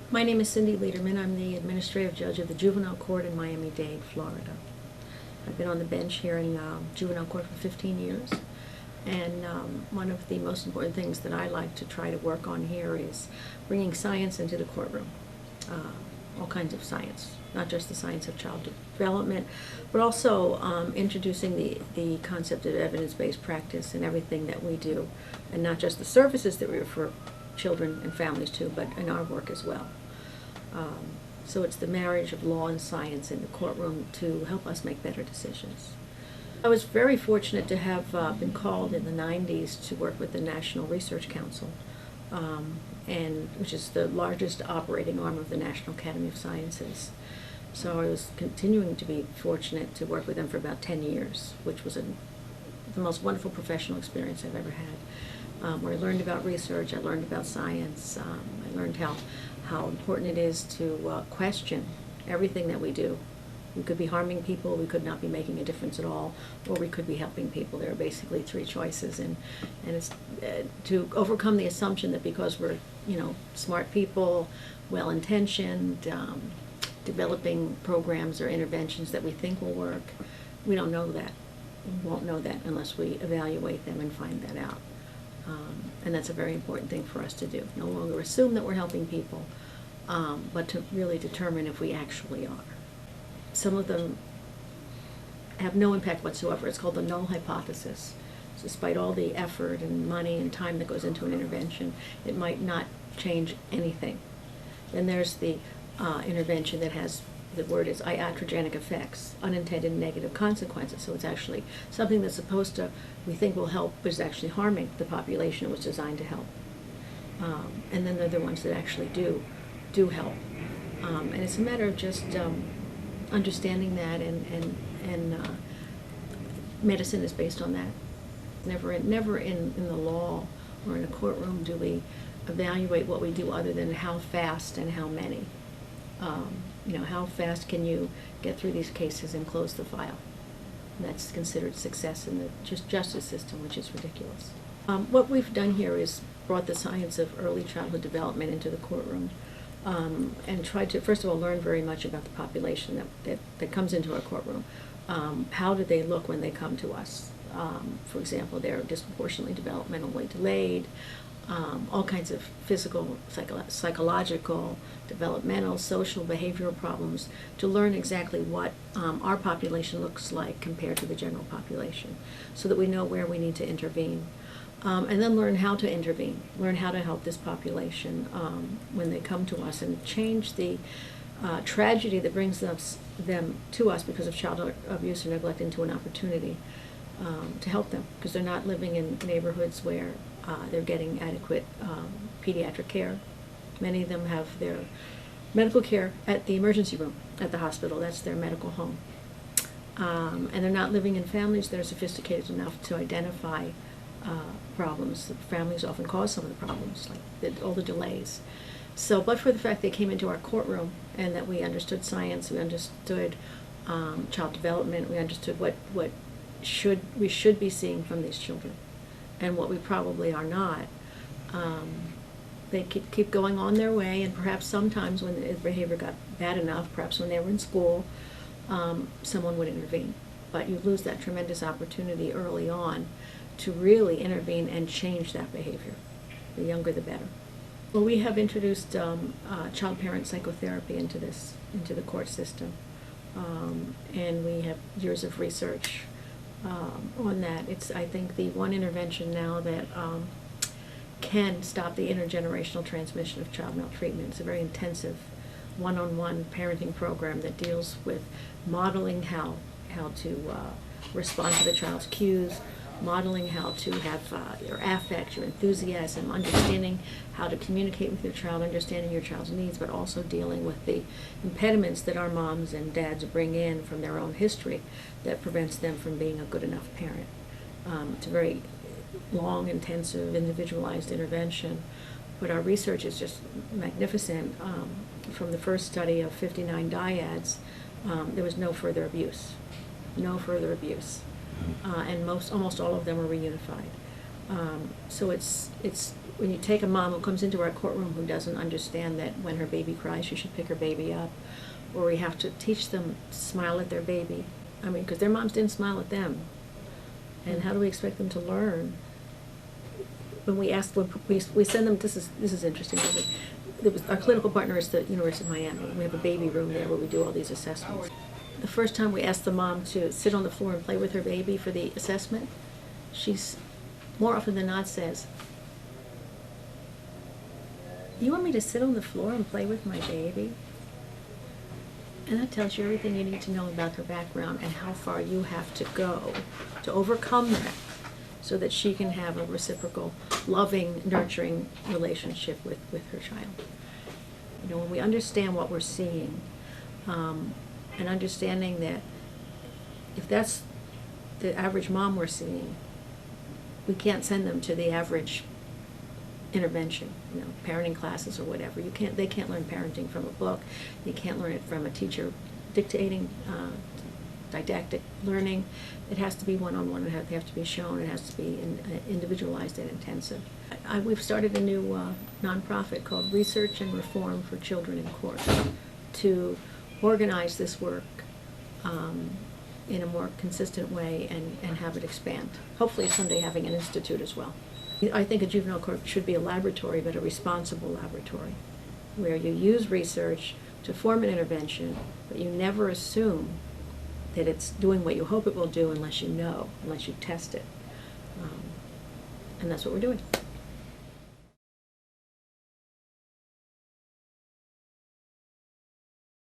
My name is Cindy Lederman. I'm the administrative judge of the Juvenile Court in Miami-Dade, Florida. I've been on the bench here in Juvenile Court for 15 years. And one of the most important things that I like to try to work on here is bringing science into the courtroom. All kinds of science, not just the science of child development, but also introducing the concept of evidence-based practice in everything that we do, and not just the services that we refer children and families to, but in our work as well. So it's the marriage of law and science in the courtroom to help us make better decisions. I was very fortunate to have been called in the 90s to work with the National Research Council, which is the largest operating arm of the National Academy of Sciences. So I was continuing to be fortunate to work with them for about 10 years, which was the most wonderful professional experience I've ever had, where I learned about research, I learned about science, I learned how important it is to question everything that we do. We could be harming people, we could not be making a difference at all, or we could be helping people. There are basically three choices, and it's to overcome the assumption that because we're, smart people, well-intentioned, developing programs or interventions that we think will work, we don't know that. We won't know that unless we evaluate them and find that out. And that's a very important thing for us to do. No longer assume that we're helping people, but to really determine if we actually are. Some of them have no impact whatsoever. It's called the Null Hypothesis. So despite all the effort and money and time that goes into an intervention, it might not change anything. Then there's the intervention that has, the word is iatrogenic effects, unintended negative consequences. So it's actually something that's supposed to, we think will help, but is actually harming the population it was designed to help. And then there are the ones that actually do help. And it's a matter of just understanding that, and medicine is based on that. Never in the law or in a courtroom do we evaluate what we do other than how fast and how many. How fast can you get through these cases and close the file? And that's considered success in the justice system, which is ridiculous. What we've done here is brought the science of early childhood development into the courtroom, and tried to, first of all, learn very much about the population that comes into our courtroom. How do they look when they come to us? For example, they're disproportionately developmentally delayed, all kinds of physical, psychological, developmental, social, behavioral problems, to learn exactly what our population looks like compared to the general population, so that we know where we need to intervene. And then learn how to intervene, learn how to help this population when they come to us, and change the tragedy that brings them to us because of child abuse or neglect into an opportunity to help them, because they're not living in neighborhoods where they're getting adequate pediatric care. Many of them have their medical care at the emergency room at the hospital. That's their medical home. And they're not living in families that are sophisticated enough to identify problems. The families often cause some of the problems, like all the delays. So, but for the fact they came into our courtroom and that we understood science, we understood child development, we understood what we should be seeing from these children, and what we probably are not, they keep going on their way, and perhaps sometimes when the behavior got bad enough, perhaps when they were in school, someone would intervene. But you lose that tremendous opportunity early on to really intervene and change that behavior. The younger, the better. Well, we have introduced child-parent psychotherapy into the court system, and we have years of research on that. It's, I think, the one intervention now that can stop the intergenerational transmission of child maltreatment. It's a very intensive one-on-one parenting program that deals with modeling how to respond to the child's cues, modeling how to have your affect, your enthusiasm, understanding how to communicate with your child, understanding your child's needs, but also dealing with the impediments that our moms and dads bring in from their own history that prevents them from being a good enough parent. It's a very long, intensive, individualized intervention, but our research is just magnificent. From the first study of 59 dyads, there was no further abuse. No further abuse. And almost all of them were reunified. So it's when you take a mom who comes into our courtroom who doesn't understand that when her baby cries, she should pick her baby up, or we have to teach them to smile at their baby. I mean, because their moms didn't smile at them. And how do we expect them to learn? When we send them, this is interesting. Our clinical partner is the University of Miami. We have a baby room there where we do all these assessments. The first time we asked the mom to sit on the floor and play with her baby for the assessment, she's more often than not says, "You want me to sit on the floor and play with my baby?" And that tells you everything you need to know about her background and how far you have to go to overcome that so that she can have a reciprocal, loving, nurturing relationship with her child. You know, when we understand what we're seeing, and understanding that if that's the average mom we're seeing, we can't send them to the average intervention, you know, parenting classes or whatever. They can't learn parenting from a book. You can't learn it from a teacher dictating, didactic learning. It has to be one-on-one. They have to be shown. It has to be individualized and intensive. We've started a new nonprofit called Research and Reform for Children in Court to organize this work in a more consistent way and have it expand. Hopefully someday having an institute as well. I think a juvenile court should be a laboratory, but a responsible laboratory, where you use research to form an intervention, but you never assume that it's doing what you hope it will do unless you know, unless you test it. And that's what we're doing.